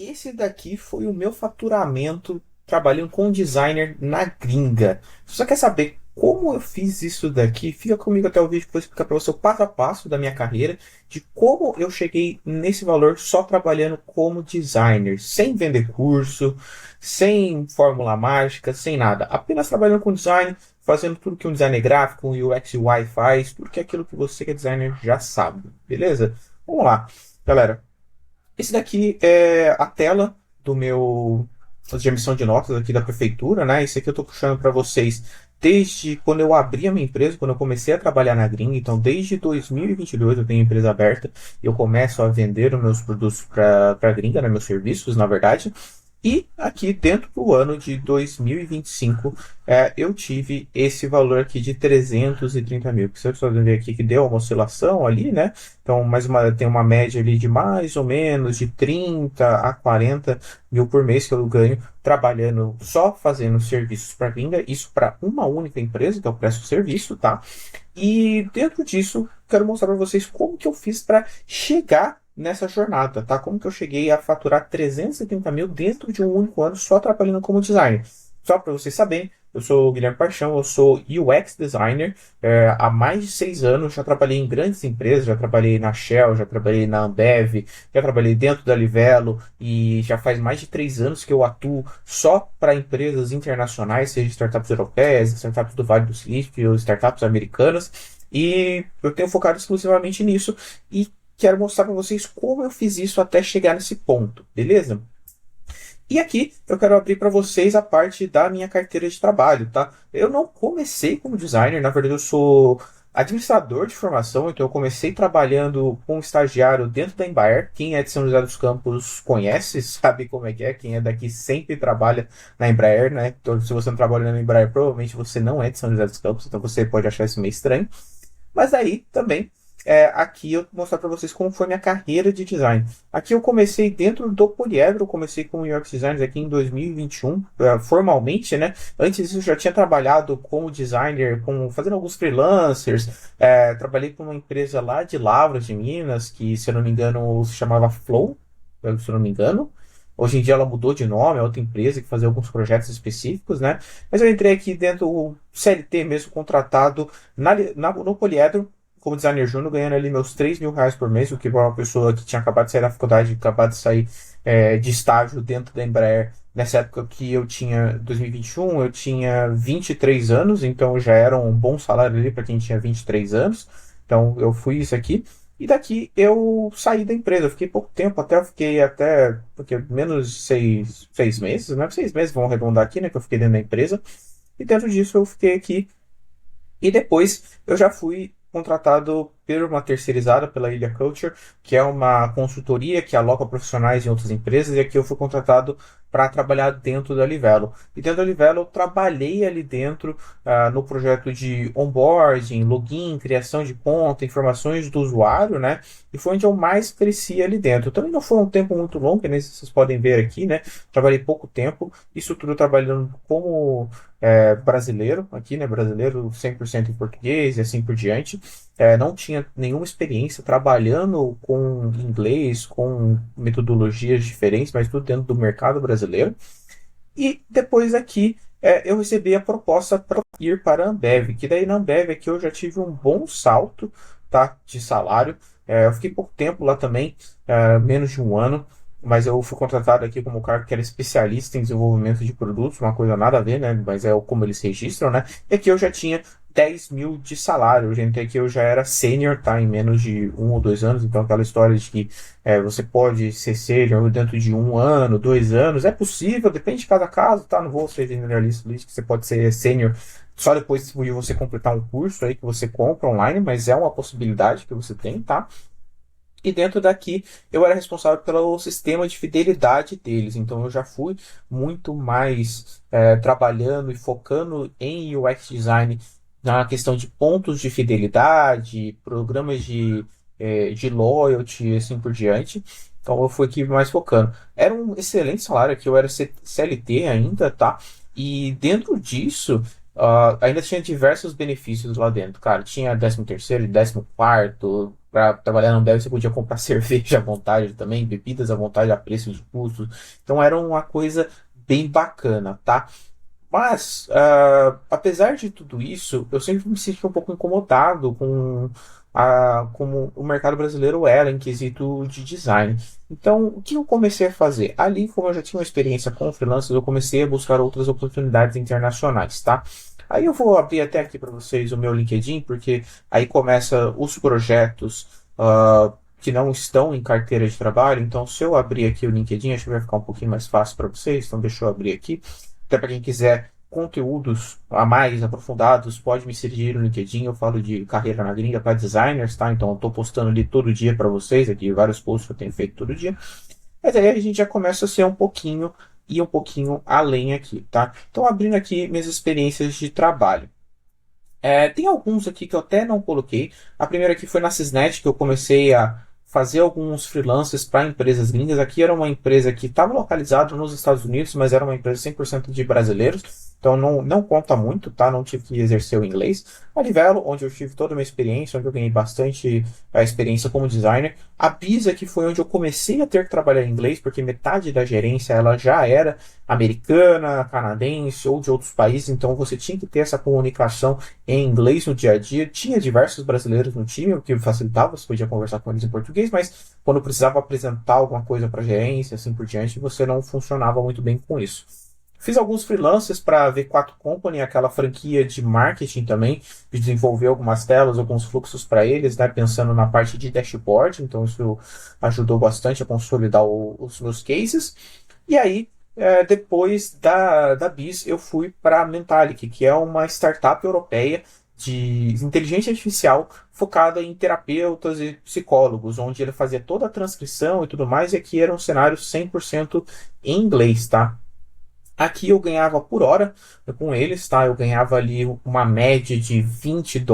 Esse daqui foi o meu faturamento trabalhando com designer na gringa. Se você quer saber como eu fiz isso daqui, fica comigo até o vídeo que eu vou explicar para você o passo a passo da minha carreira, de como eu cheguei nesse valor só trabalhando como designer, sem vender curso, sem fórmula mágica, sem nada. Apenas trabalhando com design, fazendo tudo que um designer gráfico, um UX e UI faz, tudo que é aquilo que você que é designer já sabe, beleza? Vamos lá, galera. Esse daqui é a tela do meu de emissão de notas aqui da prefeitura, né? Esse aqui eu estou puxando para vocês desde quando eu abri a minha empresa, quando eu comecei a trabalhar na gringa. Então, desde 2022 eu tenho empresa aberta e eu começo a vender os meus produtos para a gringa, né? Meus serviços, na verdade. E aqui dentro do ano de 2025, eu tive esse valor aqui de 330 mil. Que vocês podem ver aqui que deu uma oscilação ali, né? Então, tem uma média ali de mais ou menos de 30 a 40 mil por mês que eu ganho trabalhando só fazendo serviços para gringa. Isso para uma única empresa, que eu presto serviço, tá? E dentro disso, quero mostrar para vocês como que eu fiz para chegar nessa jornada, tá? Como que eu cheguei a faturar 330 mil dentro de um único ano só trabalhando como designer. Só para vocês saberem, eu sou o Guilherme Paixão, eu sou UX designer há mais de 6 anos. Já trabalhei em grandes empresas, já trabalhei na Shell, já trabalhei na Ambev, já trabalhei dentro da Livelo e já faz mais de 3 anos que eu atuo só para empresas internacionais, seja startups europeias, startups do Vale do Silício, ou startups americanas. E eu tenho focado exclusivamente nisso e quero mostrar para vocês como eu fiz isso até chegar nesse ponto, beleza? E aqui eu quero abrir para vocês a parte da minha carteira de trabalho, tá? Eu não comecei como designer, na verdade eu sou administrador de formação, então eu comecei trabalhando como estagiário dentro da Embraer. Quem é de São José dos Campos conhece, sabe como é que é. Quem é daqui sempre trabalha na Embraer, né? Então, se você não trabalha na Embraer, provavelmente você não é de São José dos Campos, então você pode achar isso meio estranho. Mas aí também, aqui eu vou mostrar para vocês como foi minha carreira de design. Aqui eu comecei dentro do Poliedro, eu comecei com UX Design aqui em 2021, formalmente, né? Antes disso eu já tinha trabalhado como designer, fazendo alguns freelancers, trabalhei com uma empresa lá de Lavras, de Minas, que se eu não me engano se chamava Flow, se eu não me engano. Hoje em dia ela mudou de nome, é outra empresa que fazia alguns projetos específicos, né? Mas eu entrei aqui dentro do CLT mesmo, contratado no Poliedro, como designer júnior, ganhando ali meus 3 mil reais por mês, o que para uma pessoa que tinha acabado de sair da faculdade, acabado de sair de estágio dentro da Embraer, nessa época que eu tinha, 2021, eu tinha 23 anos, então já era um bom salário ali para quem tinha 23 anos. Então eu fui isso aqui. E daqui eu saí da empresa, eu fiquei pouco tempo, porque menos de 6 meses, né? 6 meses, vamos arredondar aqui, né? Que eu fiquei dentro da empresa. E dentro disso eu fiquei aqui e depois eu já fui contratado por uma terceirizada pela Ilha Culture, que é uma consultoria que aloca profissionais em outras empresas, e aqui eu fui contratado para trabalhar dentro da Livelo. E dentro da Livelo eu trabalhei ali dentro no projeto de onboarding, login, criação de conta, informações do usuário, né? E foi onde eu mais cresci ali dentro. Também não foi um tempo muito longo, que nem vocês podem ver aqui, né? Trabalhei pouco tempo, isso tudo trabalhando como brasileiro aqui, né? Brasileiro 100% em português e assim por diante. Não tinha nenhuma experiência trabalhando com inglês, com metodologias diferentes, mas tudo dentro do mercado brasileiro. E depois aqui eu recebi a proposta para ir para a Ambev, que daí na Ambev aqui eu já tive um bom salto, tá, de salário. Eu fiquei pouco tempo lá também, menos de um ano, mas eu fui contratado aqui como cara que era especialista em desenvolvimento de produtos, uma coisa nada a ver, né? Mas é como eles registram, né? E aqui eu já tinha 10 mil de salário, gente. Aqui eu já era sênior, tá? Em menos de 1 ou 2 anos. Então, aquela história de que você pode ser sênior dentro de 1 ano, 2 anos, é possível, depende de cada caso, tá? Não vou ser generalista, que você pode ser sênior só depois de você completar um curso aí que você compra online, mas é uma possibilidade que você tem, tá? E dentro daqui eu era responsável pelo sistema de fidelidade deles. Então eu já fui muito mais trabalhando e focando em UX design na questão de pontos de fidelidade, programas de loyalty e assim por diante. Então eu fui aqui mais focando. Era um excelente salário aqui, eu era CLT ainda, tá? E dentro disso Ainda tinha diversos benefícios lá dentro, cara. Tinha 13º e 14º. Para trabalhar no Dev você podia comprar cerveja à vontade também, bebidas à vontade a preço de custo. Então era uma coisa bem bacana, tá? Mas, apesar de tudo isso, eu sempre me senti um pouco incomodado com como o mercado brasileiro era em quesito de design. Então, o que eu comecei a fazer? Ali, como eu já tinha uma experiência com freelancers, eu comecei a buscar outras oportunidades internacionais, tá? Aí eu vou abrir até aqui para vocês o meu LinkedIn, porque aí começa os projetos que não estão em carteira de trabalho. Então, se eu abrir aqui o LinkedIn, acho que vai ficar um pouquinho mais fácil para vocês. Então, deixa eu abrir aqui. Até para quem quiser conteúdos a mais aprofundados, pode me seguir no LinkedIn. Eu falo de carreira na gringa para designers, tá? Então eu estou postando ali todo dia para vocês, aqui vários posts que eu tenho feito todo dia. Mas aí a gente já começa a ser um pouquinho além aqui, tá? Então abrindo aqui minhas experiências de trabalho. Tem alguns aqui que eu até não coloquei. A primeira aqui foi na Cisnet, que eu comecei a fazer alguns freelancers para empresas gringas. Aqui era uma empresa que estava localizada nos Estados Unidos, mas era uma empresa 100% de brasileiros. Então não conta muito, tá? Não tive que exercer o inglês. A Livelo, onde eu tive toda a minha experiência, onde eu ganhei bastante experiência como designer. A Pisa, que foi onde eu comecei a ter que trabalhar em inglês, porque metade da gerência ela já era americana, canadense ou de outros países, então você tinha que ter essa comunicação em inglês no dia a dia. Tinha diversos brasileiros no time, o que facilitava, você podia conversar com eles em português, mas quando precisava apresentar alguma coisa para a gerência, assim por diante, você não funcionava muito bem com isso. Fiz alguns freelancers para a V4 Company, aquela franquia de marketing também, de desenvolver algumas telas, alguns fluxos para eles, né, pensando na parte de dashboard, então isso ajudou bastante a consolidar os meus cases. E aí, depois da BIS, eu fui para a Mentalic, que é uma startup europeia de inteligência artificial focada em terapeutas e psicólogos, onde ele fazia toda a transcrição e tudo mais, e aqui era um cenário 100% em inglês, tá? Aqui eu ganhava por hora com eles, tá? Eu ganhava ali uma média de US$ 20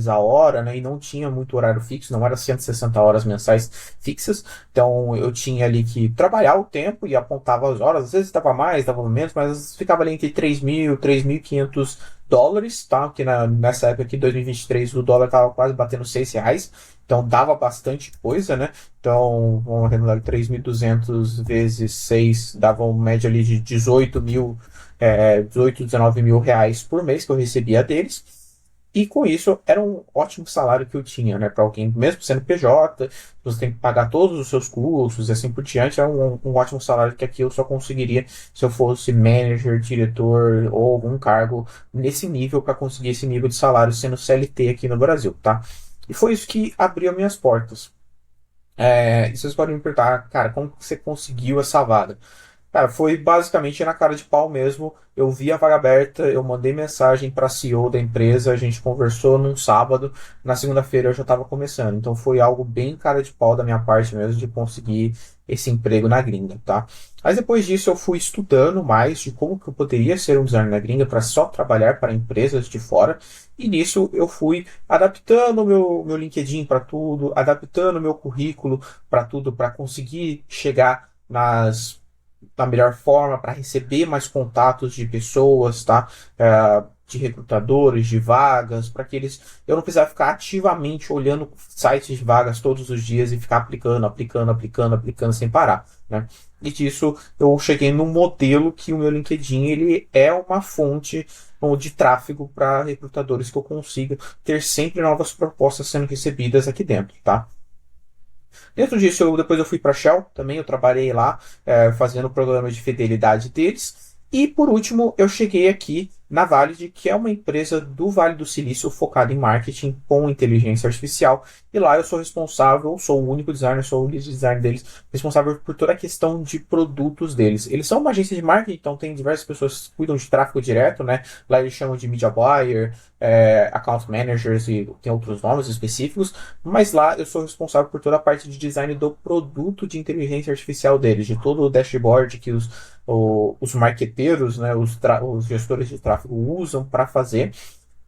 a hora, né? E não tinha muito horário fixo, não era 160 horas mensais fixas. Então eu tinha ali que trabalhar o tempo e apontava as horas. Às vezes dava mais, dava menos, mas ficava ali entre 3.000 e US$ 3.500, tá? Porque nessa época aqui, 2023, o dólar tava quase batendo R$ 6. Então dava bastante coisa, né? Então, vamos arredondar 3.200 vezes 6 dava uma média ali de 18 mil, 18, 19 mil reais por mês que eu recebia deles. E com isso, era um ótimo salário que eu tinha, né? Para alguém, mesmo sendo PJ, você tem que pagar todos os seus custos e assim por diante. É um ótimo salário que aqui eu só conseguiria se eu fosse manager, diretor ou algum cargo nesse nível para conseguir esse nível de salário sendo CLT aqui no Brasil, tá? E foi isso que abriu minhas portas. E vocês podem me perguntar, cara, como que você conseguiu essa vaga? Cara, foi basicamente na cara de pau mesmo. Eu vi a vaga aberta, eu mandei mensagem para a CEO da empresa, a gente conversou num sábado, na segunda-feira eu já estava começando. Então foi algo bem cara de pau da minha parte mesmo de conseguir esse emprego na gringa, tá? Mas depois disso eu fui estudando mais de como que eu poderia ser um designer na gringa para só trabalhar para empresas de fora. E nisso eu fui adaptando o meu LinkedIn para tudo, adaptando o meu currículo para tudo, para conseguir chegar da melhor forma, para receber mais contatos de pessoas, tá? De recrutadores, de vagas, para que eu não precisava ficar ativamente olhando sites de vagas todos os dias e ficar aplicando sem parar, né? E disso eu cheguei no modelo que o meu LinkedIn ele é uma fonte de tráfego para recrutadores que eu consiga ter sempre novas propostas sendo recebidas aqui dentro, tá? Dentro disso, depois eu fui para a Shell, também eu trabalhei lá fazendo o programa de fidelidade deles. E por último, eu cheguei aqui na Valid, que é uma empresa do Vale do Silício focada em marketing com inteligência artificial. E lá eu sou responsável, sou o único designer, sou o lead designer deles, responsável por toda a questão de produtos deles. Eles são uma agência de marketing, então tem diversas pessoas que cuidam de tráfego direto, né? Lá eles chamam de media buyer, account managers e tem outros nomes específicos. Mas lá eu sou responsável por toda a parte de design do produto de inteligência artificial deles, de todo o dashboard que os marqueteiros, né, os gestores de tráfego usam para fazer.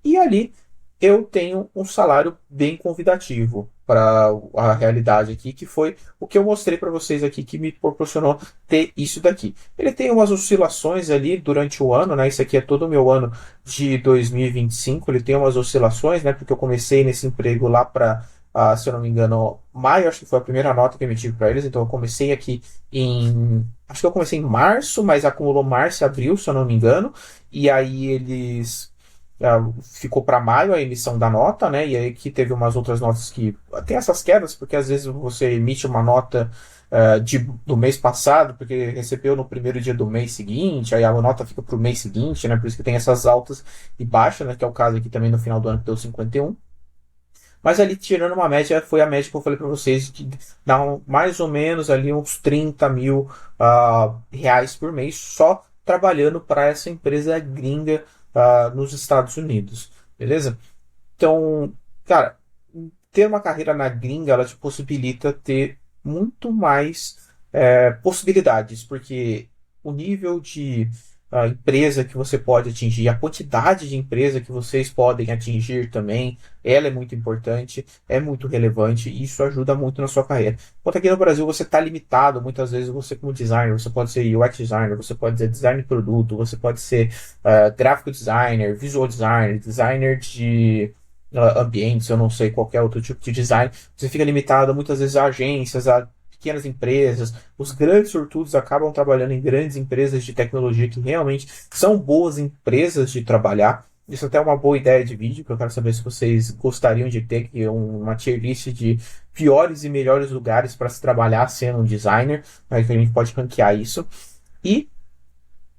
E ali eu tenho um salário bem convidativo para a realidade aqui, que foi o que eu mostrei para vocês aqui, que me proporcionou ter isso daqui. Ele tem umas oscilações ali durante o ano, né? Isso aqui é todo o meu ano de 2025. Ele tem umas oscilações, né? Porque eu comecei nesse emprego lá para, se eu não me engano, maio, acho que foi a primeira nota que eu emiti para eles. Então eu comecei aqui em. Acho que eu comecei em março, mas acumulou março e abril, se eu não me engano. E aí eles ficou para maio a emissão da nota, né? E aí que teve umas outras notas que tem essas quedas, porque às vezes você emite uma nota do mês passado, porque recebeu no primeiro dia do mês seguinte, aí a nota fica para o mês seguinte, né? Por isso que tem essas altas e baixas, né? Que é o caso aqui também no final do ano que deu 51. Mas ali, tirando uma média, foi a média que eu falei para vocês, que dá mais ou menos ali uns 30 mil reais por mês só trabalhando para essa empresa gringa nos Estados Unidos. Beleza? Então, cara, ter uma carreira na gringa, ela te possibilita ter muito mais possibilidades, porque o nível de empresa que você pode atingir, a quantidade de empresa que vocês podem atingir também, ela é muito importante, é muito relevante e isso ajuda muito na sua carreira. Enquanto aqui no Brasil você está limitado, muitas vezes você como designer, você pode ser UX designer, você pode ser design de produto, você pode ser gráfico designer, visual designer, designer de ambientes, eu não sei, qualquer outro tipo de design, você fica limitado muitas vezes a agências, a pequenas empresas. Os grandes sortudos acabam trabalhando em grandes empresas de tecnologia que realmente são boas empresas de trabalhar. Isso até é uma boa ideia de vídeo, que eu quero saber se vocês gostariam de ter, que é uma tier list de piores e melhores lugares para se trabalhar sendo um designer, mas a gente pode ranquear isso. E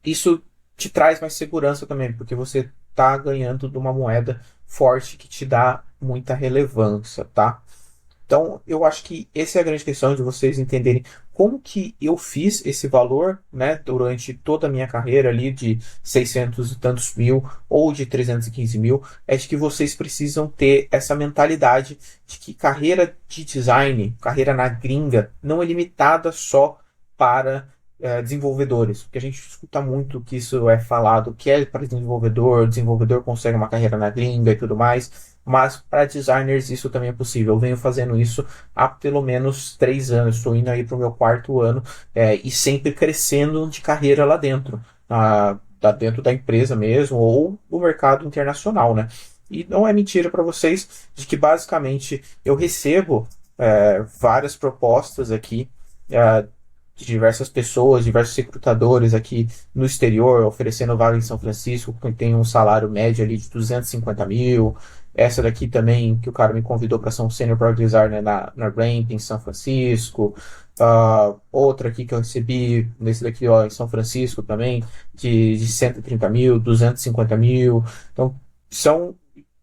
isso te traz mais segurança também, porque você está ganhando de uma moeda forte que te dá muita relevância, tá? Então, eu acho que essa é a grande questão de vocês entenderem como que eu fiz esse valor, né, durante toda a minha carreira ali de 600 e tantos mil ou de 315 mil, é de que vocês precisam ter essa mentalidade de que carreira de design, carreira na gringa, não é limitada só para desenvolvedores, porque a gente escuta muito que isso é falado, que é para desenvolvedor, o desenvolvedor consegue uma carreira na gringa e tudo mais, mas para designers isso também é possível. Eu venho fazendo isso há pelo menos 3 anos, estou indo aí para o meu quarto ano e sempre crescendo de carreira lá dentro, dentro da empresa mesmo ou no mercado internacional, né? E não é mentira para vocês de que basicamente eu recebo várias propostas aqui é, de diversas pessoas, diversos recrutadores aqui no exterior, oferecendo vaga em São Francisco, que tem um salário médio ali de 250 mil. Essa daqui também, que o cara me convidou para ser um Senior Product Designer na Ramp, em São Francisco. Outra aqui que eu recebi, nesse daqui, ó, em São Francisco também, de 130 mil, 250 mil. Então, são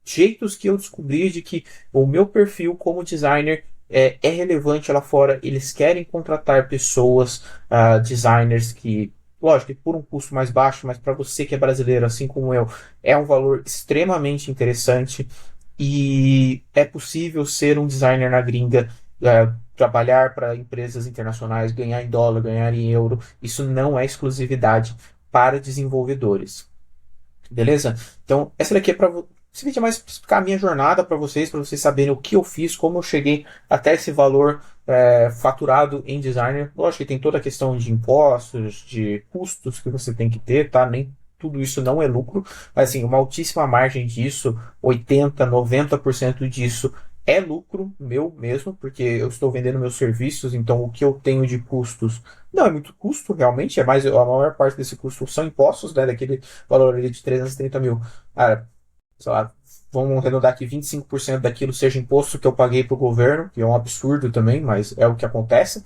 jeitos que eu descobri de que o meu perfil como designer é relevante lá fora. Eles querem contratar pessoas, designers que, lógico, que por um custo mais baixo, mas para você que é brasileiro, assim como eu, é um valor extremamente interessante e é possível ser um designer na gringa, trabalhar para empresas internacionais, ganhar em dólar, ganhar em euro. Isso não é exclusividade para desenvolvedores. Beleza? Então, essa daqui é para esse vídeo é mais pra explicar a minha jornada para vocês saberem o que eu fiz, como eu cheguei até esse valor faturado em designer. Lógico que tem toda a questão de impostos, de custos que você tem que ter, tá? Nem tudo isso não é lucro, mas assim, uma altíssima margem disso, 80, 90% disso é lucro meu mesmo, porque eu estou vendendo meus serviços, então o que eu tenho de custos não é muito custo, realmente, é mais a maior parte desse custo são impostos, né, daquele valor ali de 330 mil. Cara, sei lá, vamos arredondar aqui 25% daquilo seja imposto que eu paguei para o governo, que é um absurdo também, mas é o que acontece.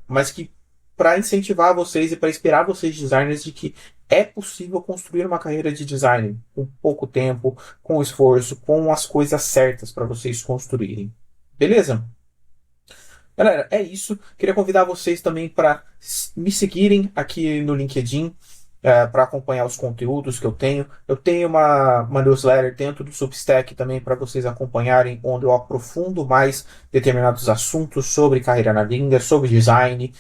Mas que para incentivar vocês e para inspirar vocês designers de que é possível construir uma carreira de design com pouco tempo, com esforço, com as coisas certas para vocês construírem. Beleza? Galera, é isso. Queria convidar vocês também para me seguirem aqui no LinkedIn. para acompanhar os conteúdos que eu tenho. Eu tenho uma newsletter dentro do Substack também para vocês acompanharem, onde eu aprofundo mais determinados assuntos sobre carreira na gringa, sobre design,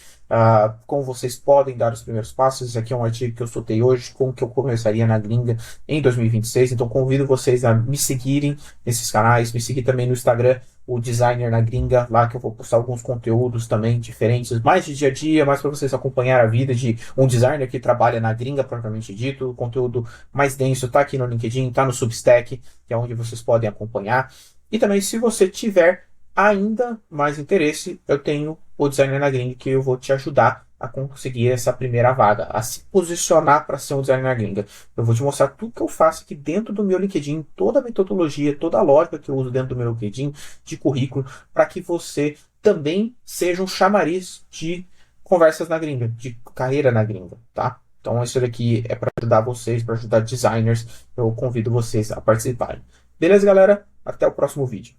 como vocês podem dar os primeiros passos. Esse aqui é um artigo que eu soltei hoje, como que eu começaria na gringa em 2026. Então convido vocês a me seguirem nesses canais, me seguir também no Instagram, o Designer na Gringa, lá que eu vou postar alguns conteúdos também diferentes, mais de dia a dia, mais para vocês acompanhar a vida de um designer que trabalha na gringa, propriamente dito. O conteúdo mais denso tá aqui no LinkedIn, tá no Substack, que é onde vocês podem acompanhar. E também, se você tiver ainda mais interesse, eu tenho o Designer na Gringa, que eu vou te ajudar a conseguir essa primeira vaga, a se posicionar para ser um designer na gringa. Eu vou te mostrar tudo que eu faço aqui dentro do meu LinkedIn, toda a metodologia, toda a lógica que eu uso dentro do meu LinkedIn de currículo, para que você também seja um chamariz de conversas na gringa, de carreira na gringa, tá? Então isso daqui é para ajudar vocês, para ajudar designers. Eu convido vocês a participarem. Beleza, galera? Até o próximo vídeo.